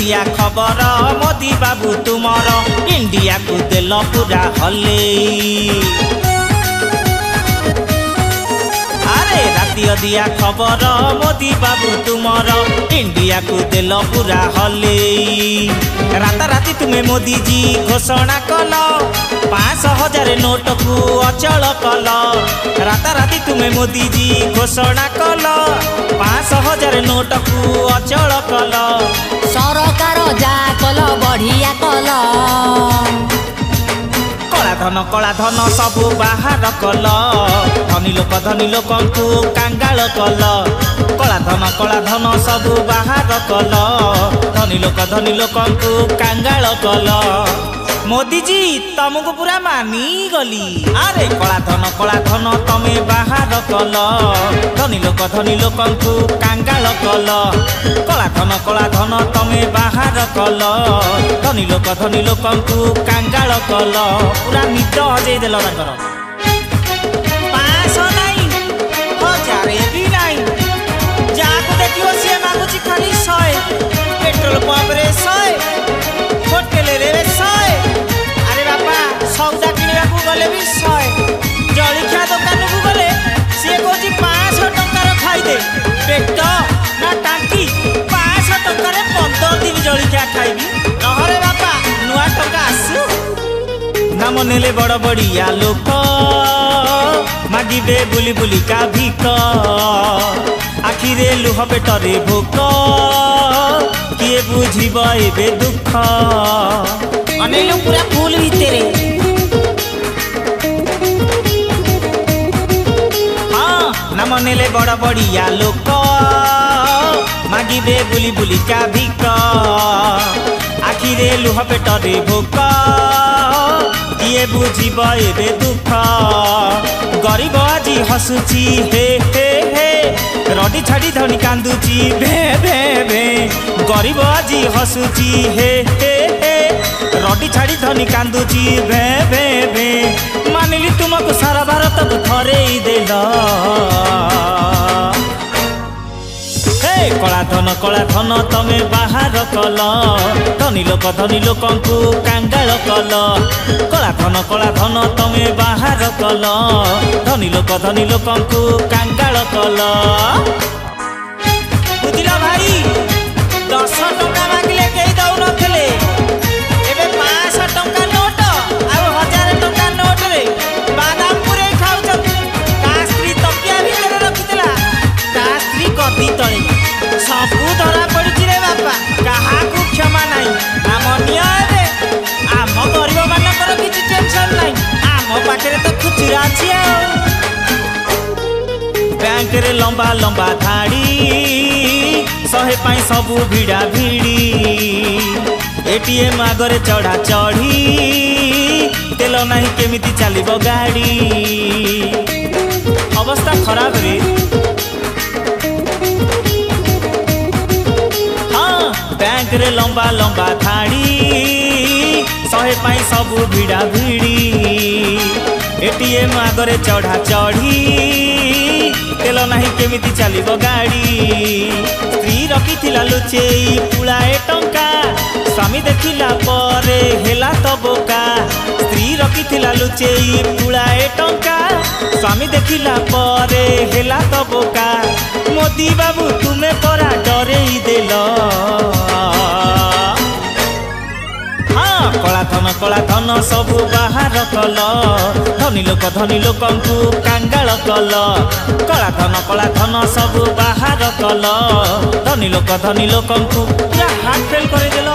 दिया खबर मोदी बाबू तुमर इंडिया को देल पूरा हले। अरे राति दिया खबर मोदी बाबू तुमर इंडिया को देल पूरा हले। राताराति तुम्हें मोदी जी घोषणा कल 5,000 नोट को अचल कल। राताराति तुम्हें मोदी जी घोषणा कल 5,000 नोट को अचल कल। सरकार जा कल बढ़िया कल। कला धन सबू बाहर कल। धनी लोक को कांगाल कल। कला धन सबू बाहर कल। धनी लोक को कांगाल कल। मोदी जी तुमको पूरा मानी गली। अरे कला धन तमे बाहर कल। धनी लोक को कांगाल कल। कला धन तमे बाहर कल। धनी लोक को कांगाल कल। पूरा निद हजे देल। 500 नहीं 1000 भी नहीं। जाको देखियो सी मागुची खाली 100। पेट्रोल पंप रे 100। होटेल रे 100। अरे बापा सौदा किणवा को गले भी 100। जलिखिया दुकान को गले सी कहूँ 500 टंकार खाईदे। पेट ना टांकी 500 टंकार 15 दिन जलिखिया खाइबी। नहरे बापा नुआ टंका आसु। नाम नेले बड़ बड़िया लोक मागिबे बुली बुली का भिक। आखिरे लुह पेटरे भोक किए बुझिब एबे दुख। अनेलो पूरा फूल भितरे। हाँ नाम नेले बड़ बड़िया लोक मागिबे बुली बुली का भिक। आखिरे लुह पेटरे भोक किए बुझिब एबे दुख। गरीब आजी हसुची हे हे हे। रडी छाड़ी धनी कांदुची भे भे भे। गरीब आजी हसुची हे हे हे। रडी छाड़ी धनी कांदुची भे भे भे। मानिली तुमको सारा भारत को थरे ही देल। कला धन तमे बाहर कल। धनी लोक को कांगाल कल। कला धन तमे बाहर कल। धनी लोक को कांगाल कल। बुझिल भाई 10 टंका मांगले कई दौ नथिले। एबे 500 टंका नोट आ 1000 टंका नोट रे बादाम पुरे खाउछन। का स्त्री तकिया भितर रखितला। का स्त्री कदी तळे सबू धरा पड़ी रे बापा। कहा क्षमा नहीं। आम निये आम गरीब मानकर किसी टेंशन नहीं। आम पाखे तो खुचरा अच्छी। बैंक रे लंबा लंबा धाड़ी 100 पाई सबू भिड़ा भिड़ी। एटीएम आगरे चढ़ा चढ़ी तेल नहीं केमिति चलिबो गाड़ी। अवस्था खराब रे। बैंक रे लंबा लंबा धाड़ी 100 पाई सबू भिड़ा भिड़ी। एटीएम आगरे चढ़ा चढ़ी तेल नहीं केमिति चलिबो गाड़ी। स्त्री रखिथिला लुचेई पुलाए टंका स्वामी देखिला परे हेला तो बोका। स्त्री रखिथिला लुचेई पुलाए टंका स्वामी देखिला परे हेला तो बोका। मोदी बाबू तुम्हें परा डरे ही देल। हाँ कला धन सबू बाहर कल। धनी लोक को कांगाल कल। कला धन सबू बाहर कल। धनी लोक को पूरा हार्ट फेल कर देल।